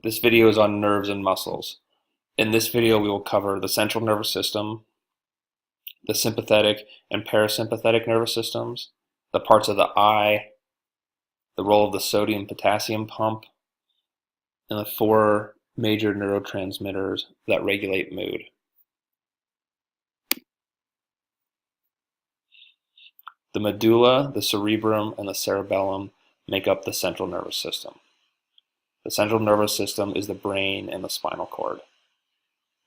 This video is on nerves and muscles. In this video, we will cover the central nervous system, the sympathetic and parasympathetic nervous systems, the parts of the eye, the role of the sodium-potassium pump, and the four major neurotransmitters that regulate mood. The medulla, the cerebrum, and the cerebellum make up the central nervous system. The central nervous system is the brain and the spinal cord.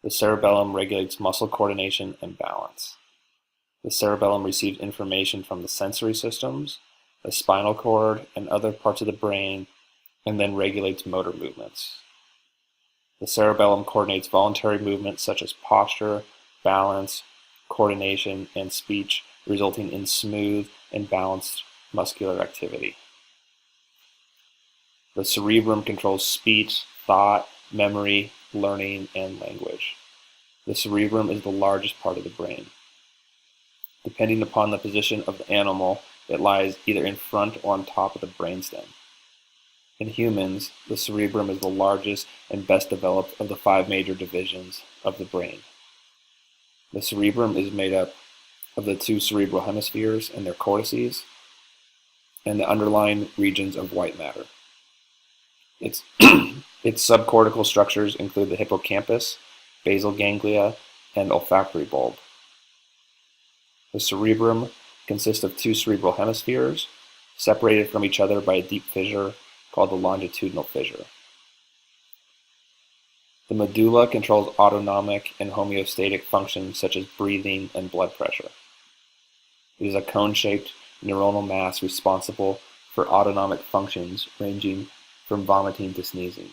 The cerebellum regulates muscle coordination and balance. The cerebellum receives information from the sensory systems, the spinal cord, and other parts of the brain, and then regulates motor movements. The cerebellum coordinates voluntary movements such as posture, balance, coordination, and speech, resulting in smooth and balanced muscular activity. The cerebrum controls speech, thought, memory, learning, and language. The cerebrum is the largest part of the brain. Depending upon the position of the animal, it lies either in front or on top of the brainstem. In humans, the cerebrum is the largest and best developed of the 5 major divisions of the brain. The cerebrum is made up of the 2 cerebral hemispheres and their cortices, and the underlying regions of white matter. Its subcortical structures include the hippocampus, basal ganglia, and olfactory bulb. The cerebrum consists of 2 cerebral hemispheres, separated from each other by a deep fissure called the longitudinal fissure. The medulla controls autonomic and homeostatic functions such as breathing and blood pressure. It is a cone-shaped neuronal mass responsible for autonomic functions ranging from vomiting to sneezing.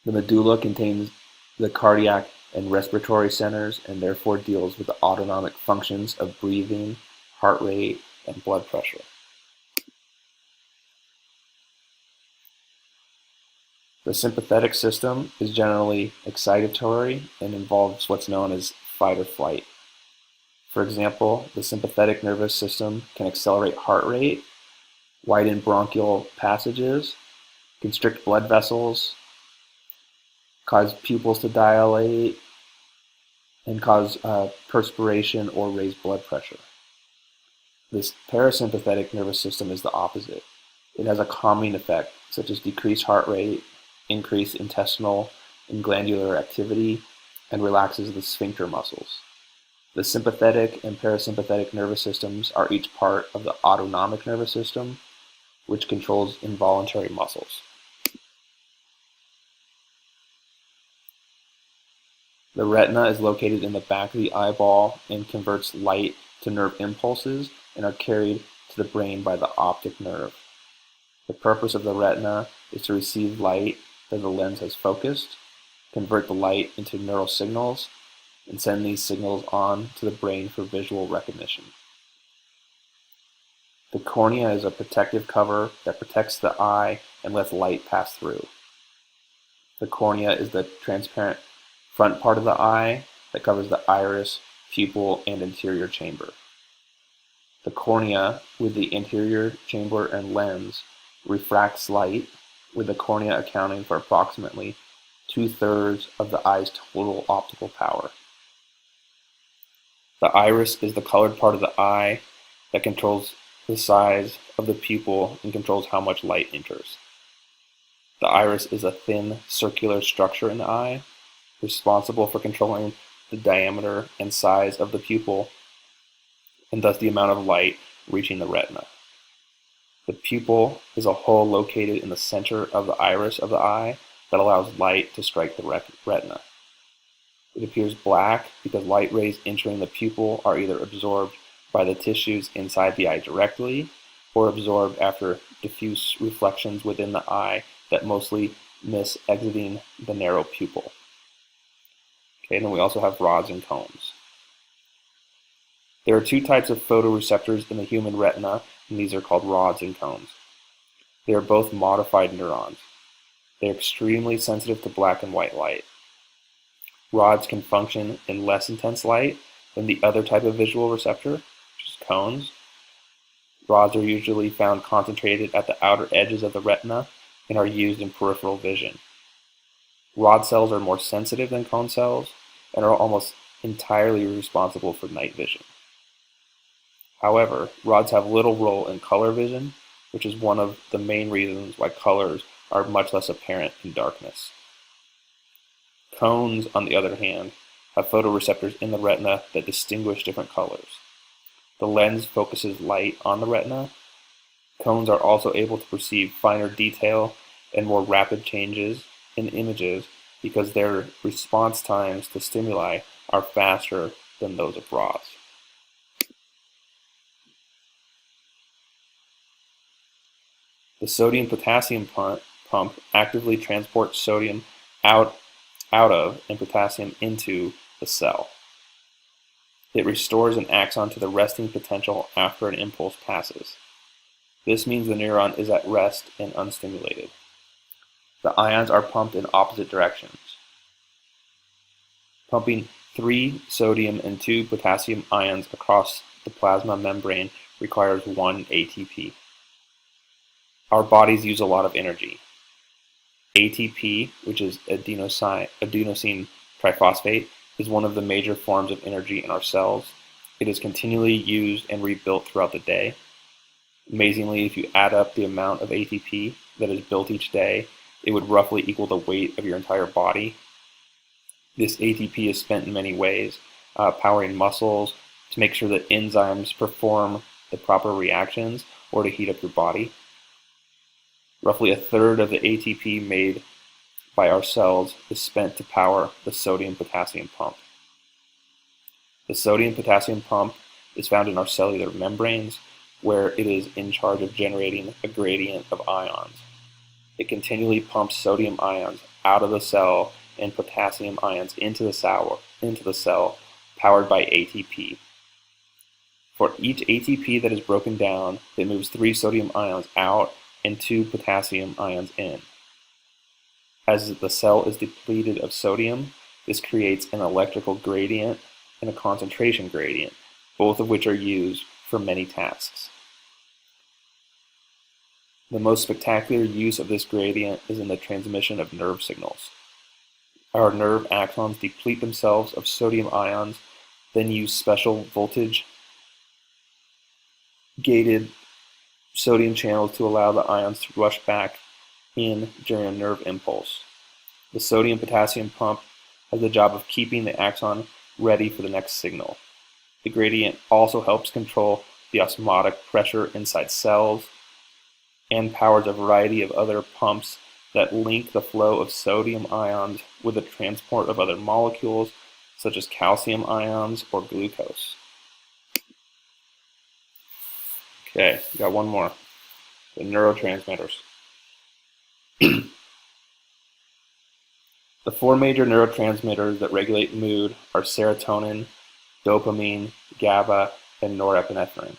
The medulla contains the cardiac and respiratory centers and therefore deals with the autonomic functions of breathing, heart rate, and blood pressure. The sympathetic system is generally excitatory and involves what's known as fight or flight. For example, the sympathetic nervous system can accelerate heart rate, widen bronchial passages, constrict blood vessels, cause pupils to dilate, and cause perspiration or raise blood pressure. This parasympathetic nervous system is the opposite. It has a calming effect, such as decreased heart rate, increased intestinal and glandular activity, and relaxes the sphincter muscles. The sympathetic and parasympathetic nervous systems are each part of the autonomic nervous system, which controls involuntary muscles. The retina is located in the back of the eyeball and converts light to nerve impulses and are carried to the brain by the optic nerve. The purpose of the retina is to receive light that the lens has focused, convert the light into neural signals, and send these signals on to the brain for visual recognition. The cornea is a protective cover that protects the eye and lets light pass through. The cornea is the transparent front part of the eye that covers the iris, pupil, and anterior chamber. The cornea, with the anterior chamber and lens, refracts light, with the cornea accounting for approximately 2/3 of the eye's total optical power. The iris is the colored part of the eye that controls the size of the pupil and controls how much light enters. The iris is a thin circular structure in the eye, responsible for controlling the diameter and size of the pupil, and thus the amount of light reaching the retina. The pupil is a hole located in the center of the iris of the eye that allows light to strike the retina. It appears black because light rays entering the pupil are either absorbed by the tissues inside the eye directly or absorbed after diffuse reflections within the eye that mostly miss exiting the narrow pupil. Okay, and then we also have rods and cones. There are 2 types of photoreceptors in the human retina, and these are called rods and cones. They are both modified neurons. They are extremely sensitive to black and white light. Rods can function in less intense light than the other type of visual receptor, which is cones. Rods are usually found concentrated at the outer edges of the retina, and are used in peripheral vision. Rod cells are more sensitive than cone cells and are almost entirely responsible for night vision. However, rods have little role in color vision, which is one of the main reasons why colors are much less apparent in darkness. Cones, on the other hand, have photoreceptors in the retina that distinguish different colors. The lens focuses light on the retina. Cones are also able to perceive finer detail and more rapid changes in images because their response times to stimuli are faster than those of rods. The sodium-potassium pump actively transports sodium out of and potassium into the cell. It restores an axon to the resting potential after an impulse passes. This means the neuron is at rest and unstimulated. The ions are pumped in opposite directions. Pumping 3 sodium and 2 potassium ions across the plasma membrane requires 1 ATP. Our bodies use a lot of energy. ATP, which is adenosine triphosphate, is one of the major forms of energy in our cells. It is continually used and rebuilt throughout the day. Amazingly, if you add up the amount of ATP that is built each day, it would roughly equal the weight of your entire body. This ATP is spent in many ways, powering muscles, to make sure that enzymes perform the proper reactions, or to heat up your body. Roughly a third of the ATP made by our cells is spent to power the sodium-potassium pump. The sodium-potassium pump is found in our cellular membranes, where it is in charge of generating a gradient of ions. It continually pumps sodium ions out of the cell and potassium ions into the cell, powered by ATP. For each ATP that is broken down, it moves 3 sodium ions out and 2 potassium ions in. As the cell is depleted of sodium, this creates an electrical gradient and a concentration gradient, both of which are used for many tasks. The most spectacular use of this gradient is in the transmission of nerve signals. Our nerve axons deplete themselves of sodium ions, then use special voltage-gated sodium channels to allow the ions to rush back in during a nerve impulse. The sodium-potassium pump has the job of keeping the axon ready for the next signal. The gradient also helps control the osmotic pressure inside cells and powers a variety of other pumps that link the flow of sodium ions with the transport of other molecules, such as calcium ions or glucose. Okay, got one more. The neurotransmitters. The 4 major neurotransmitters that regulate mood are serotonin, dopamine, GABA, and norepinephrine.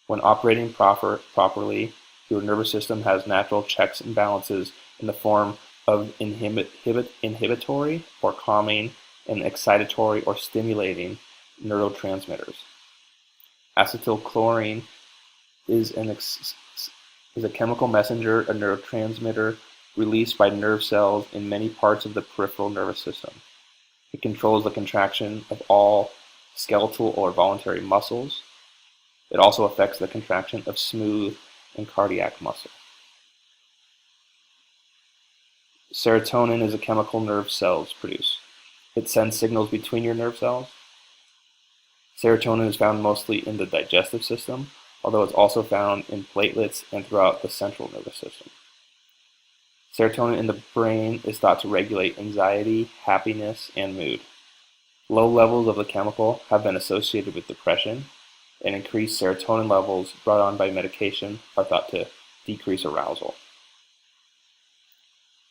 When operating properly, your nervous system has natural checks and balances in the form of inhibitory or calming and excitatory or stimulating neurotransmitters. Acetylcholine is a chemical messenger, a neurotransmitter released by nerve cells in many parts of the peripheral nervous system. It controls the contraction of all skeletal or voluntary muscles. It also affects the contraction of smooth and cardiac muscle. Serotonin is a chemical nerve cells produce. It sends signals between your nerve cells. Serotonin is found mostly in the digestive system, although it's also found in platelets and throughout the central nervous system. Serotonin in the brain is thought to regulate anxiety, happiness, and mood. Low levels of the chemical have been associated with depression, and increased serotonin levels brought on by medication are thought to decrease arousal.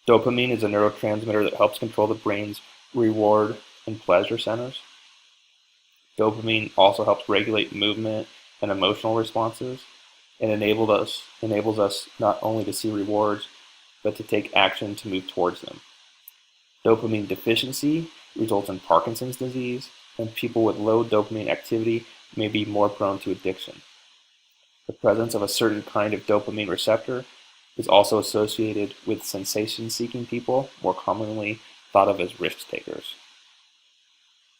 Dopamine is a neurotransmitter that helps control the brain's reward and pleasure centers. Dopamine also helps regulate movement and emotional responses, and enables us not only to see rewards, but to take action to move towards them. Dopamine deficiency results in Parkinson's disease, and people with low dopamine activity may be more prone to addiction. The presence of a certain kind of dopamine receptor is also associated with sensation-seeking people, more commonly thought of as risk takers.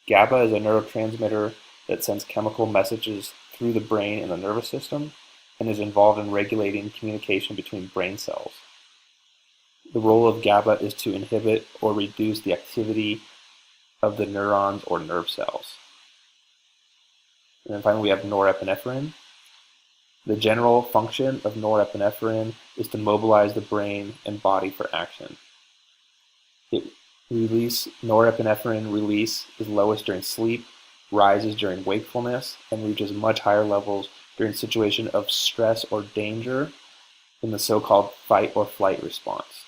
GABA is a neurotransmitter that sends chemical messages through the brain and the nervous system and is involved in regulating communication between brain cells. The role of GABA is to inhibit or reduce the activity of the neurons or nerve cells. And then finally we have norepinephrine. The general function of norepinephrine is to mobilize the brain and body for action. Norepinephrine release is lowest during sleep, rises during wakefulness, and reaches much higher levels during situation of stress or danger in the so-called fight or flight response.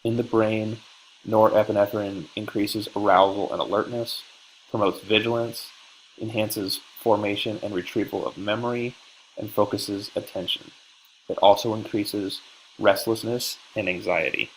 In the brain, norepinephrine increases arousal and alertness, promotes vigilance, enhances formation and retrieval of memory, and focuses attention. It also increases restlessness and anxiety.